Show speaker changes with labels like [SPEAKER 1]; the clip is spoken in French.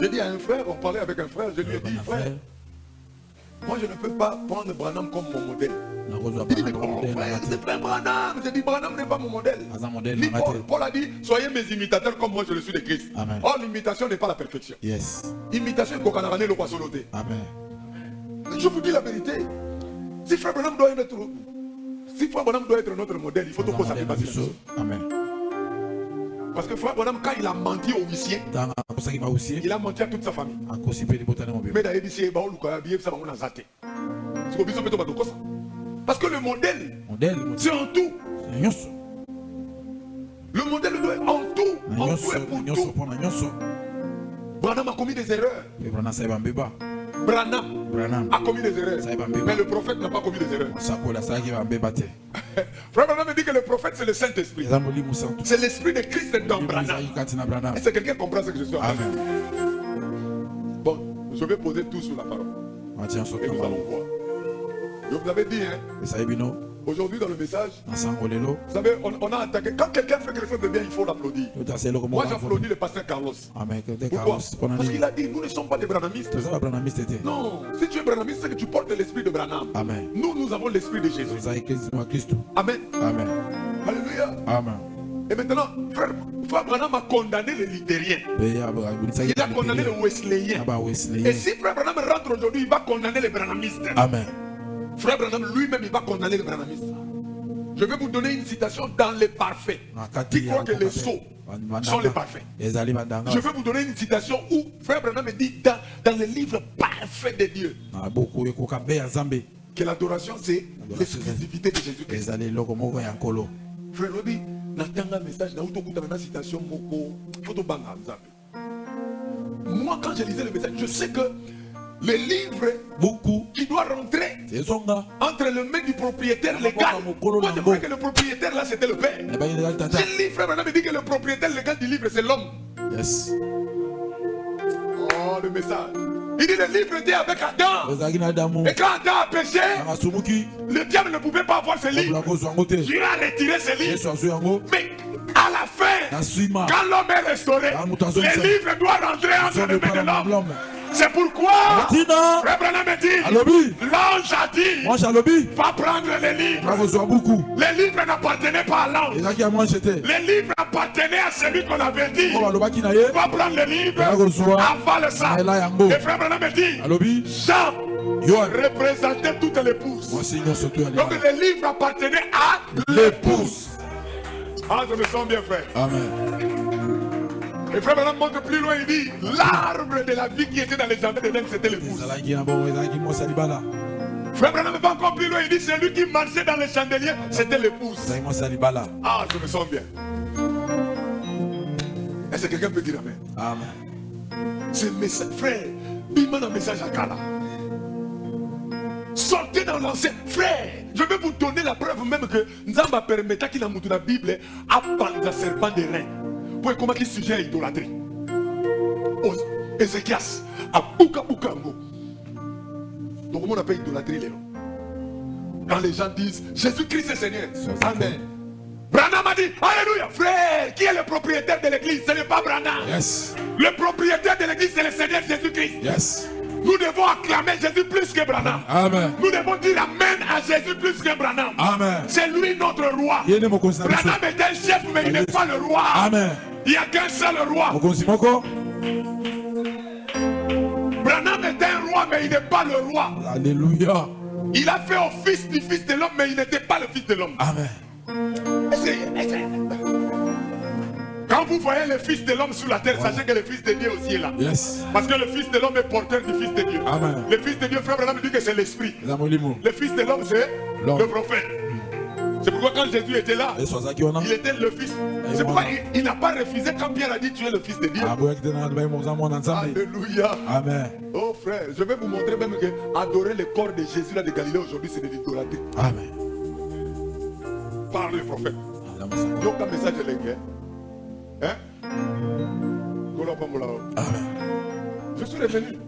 [SPEAKER 1] J'ai dit à un frère, on parlait avec un frère, je lui ai dit, frère, moi je ne peux pas prendre Branham comme mon modèle. Il dit, mais comment frère, c'est pas Branham. J'ai dit, Branham n'est pas mon modèle. Paul a dit, soyez mes imitateurs comme moi je le suis de Christ. Or, l'imitation n'est pas la perfection.
[SPEAKER 2] Yes.
[SPEAKER 1] Imitation, c'est qu'on a ramené le poisson noté.
[SPEAKER 2] Amen.
[SPEAKER 1] Je vous dis la vérité. Si frère Branham doit être, notre modèle, il faut tout s'appeler.
[SPEAKER 2] Amen.
[SPEAKER 1] Parce que frère Branham, quand il a menti aux huissiers, il a menti à toute sa famille. Mais d'ailleurs, parce que le modèle, c'est en tout. Le modèle doit être en tout. En tout et pour tout. Branham a commis des erreurs. Branham a commis des erreurs. Mais le prophète n'a pas commis des erreurs. Frère Branham me dit que le prophète c'est le Saint-Esprit. C'est l'esprit de Christ dans Branham. Est-ce que quelqu'un comprend ce que je suis en train de dire? Bon, je vais poser tout sur la parole. Et nous allons voir. Je vous avais dit, hein, aujourd'hui dans le message, vous savez, on a attaqué. Quand quelqu'un fait quelque chose de bien, il faut l'applaudir. Moi j'applaudis le pasteur Carlos. Pourquoi? Parce qu'il a dit, nous ne sommes pas des branhamistes. Non, si tu es branhamiste, c'est que tu portes l'esprit de Branham.
[SPEAKER 2] Amen.
[SPEAKER 1] Nous avons l'esprit de Jésus. Amen.
[SPEAKER 2] Amen.
[SPEAKER 1] Alléluia.
[SPEAKER 2] Amen.
[SPEAKER 1] Et maintenant, frère Branham a condamné les luthériens. Il a condamné les wesleyens. Et si frère Branham rentre aujourd'hui, il va condamner les branhamistes.
[SPEAKER 2] Amen.
[SPEAKER 1] Frère Branham lui-même, il va condamner les branhamistes. Je vais vous donner une citation dans les parfaits. Qui croit que les sots sont les parfaits. Je vais vous donner une citation où frère Branham dit dans le livre parfait de Dieu que l'adoration c'est l'exclusivité de Jésus-Christ. Frère Robi, n'attends un message dans une citation. Moi, quand je lisais le message, je sais que le livre qui doit rentrer entre les mains du propriétaire légal. Moi, je crois que le propriétaire là c'était le père. Ce livre, frère Branham me dit que le propriétaire légal du livre c'est l'homme.
[SPEAKER 2] Yes.
[SPEAKER 1] Oh, le message. Il dit le livre était avec Adam. Et quand Adam a péché, le diable ne pouvait pas avoir ce livre. Il a retiré ce livre. Mais à la fin, quand l'homme est restauré, le livre doit rentrer entre les mains de l'homme. C'est pourquoi frère Branham me dit, l'ange a dit, va prendre les livres. Les livres n'appartenaient pas à l'ange. Les livres appartenaient à celui qu'on avait dit. Va prendre les livres, avale ça. Et frère Branham me dit, Jean représentait toutes les épouses. Donc les livres appartenaient à l'épouse. Ah, je me sens bien, frère.
[SPEAKER 2] Amen.
[SPEAKER 1] Et frère Branham montre plus loin, il dit, l'arbre de la vie qui était dans les jardins d'Éden, c'était l'épouse. Frère Branham va encore plus loin, il dit, celui qui marchait dans les chandeliers, c'était l'épouse. Ah, je me sens bien. Est-ce que quelqu'un peut dire amen?
[SPEAKER 2] Amen.
[SPEAKER 1] Ce message, frère, bimman un message à Kala. Sortez dans l'ancien. Frère, je vais vous donner la preuve même que Nzamba permettait qu'il a montré la Bible à prendre un serpent des reins. Pour comment il sujet à l'idolâtrie. Ézéchias, à Bukabukango. Donc comment on appelle idolâtrie les noms? Quand les gens disent Jésus-Christ est Seigneur. Amen. Branham a dit, alléluia, frère, qui est le propriétaire de l'église? Ce n'est pas Branham.
[SPEAKER 2] Yes.
[SPEAKER 1] Le propriétaire de l'église, c'est le Seigneur Jésus-Christ.
[SPEAKER 2] Yes.
[SPEAKER 1] Nous devons acclamer Jésus plus que Branham.
[SPEAKER 2] Amen.
[SPEAKER 1] Nous devons dire Amen à Jésus plus que Branham.
[SPEAKER 2] Amen.
[SPEAKER 1] C'est lui notre roi. Branham est un chef, mais il n'est pas le roi.
[SPEAKER 2] Amen.
[SPEAKER 1] Il n'y a qu'un seul roi. Branham est un roi, mais il n'est pas le roi.
[SPEAKER 2] Alléluia.
[SPEAKER 1] Il a fait office du fils de l'homme, mais il n'était pas le fils de l'homme.
[SPEAKER 2] Amen.
[SPEAKER 1] Quand vous voyez le fils de l'homme sur la terre, sachez que le fils de Dieu aussi est là.
[SPEAKER 2] Yes.
[SPEAKER 1] Parce que le fils de l'homme est porteur du fils de Dieu.
[SPEAKER 2] Amen.
[SPEAKER 1] Le fils de Dieu, frère Branham dit que c'est l'esprit. Le fils de l'homme, c'est le prophète. C'est pourquoi quand Jésus était là, il était le fils. C'est pourquoi il n'a pas refusé quand Pierre a dit tu es le fils de Dieu. Alléluia.
[SPEAKER 2] Amen.
[SPEAKER 1] Oh frère, je vais vous montrer même que adorer le corps de Jésus là de Galilée aujourd'hui, c'est de l'idolâtrie.
[SPEAKER 2] Amen.
[SPEAKER 1] Par le prophète. Il y a un message de l'Église. Hein?
[SPEAKER 2] Amen.
[SPEAKER 1] Je suis revenu.